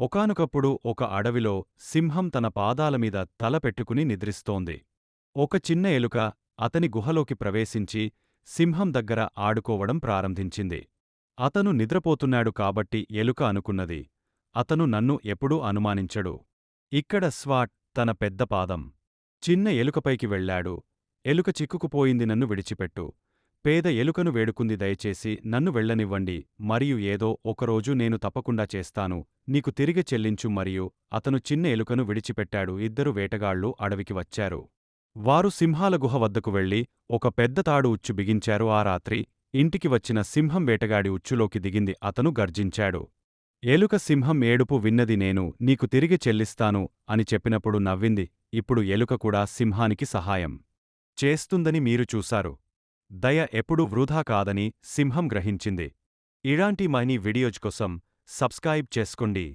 ఒకానొకప్పుడు ఒక అడవిలో సింహం తన పాదాలమీద తల పెట్టుకుని నిద్రిస్తోంది. ఒక చిన్న ఎలుక అతని గుహలోకి ప్రవేశించి సింహం దగ్గర ఆడుకోవడం ప్రారంభించింది. అతను నిద్రపోతున్నాడు కాబట్టి ఎలుక అనుకున్నది, అతను నన్ను ఎప్పుడూ అనుమానించడు. ఇక్కడ స్వాట్ తన పెద్ద పాదం చిన్న ఎలుకపైకి వెళ్ళాడు. ఎలుక చిక్కుకుపోయింది, నన్ను విడిచిపెట్టు. పేద ఎలుకను వేడుకుంది, దయచేసి నన్ను వెళ్ళనివ్వండి, మరియు ఏదో ఒకరోజు నేను తప్పకుండా చేస్తాను, నీకు తిరిగి చెల్లించు. మరియు అతను చిన్న ఎలుకను విడిచిపెట్టాడు. ఇద్దరు వేటగాళ్ళు అడవికి వచ్చారు. వారు సింహాల గుహ వద్దకు వెళ్లి ఒక పెద్ద తాడు ఉచ్చు బిగించారు. ఆ రాత్రి ఇంటికి వచ్చిన సింహం వేటగాడి ఉచ్చులోకి దిగింది. అతను గర్జించాడు. ఎలుక సింహం ఏడుపు విన్నది. నేను నీకు తిరిగి చెల్లిస్తాను అని చెప్పినప్పుడు నవ్వింది. ఇప్పుడు ఎలుక కూడా సింహానికి సహాయం చేస్తుందని మీరు చూశారు. దయ ఎప్పుడూ వృధా కాదని సింహం గ్రహించింది. ఇలాంటి మరిన్ని వీడియోస్ కోసం సబ్స్క్రైబ్ చేసుకోండి.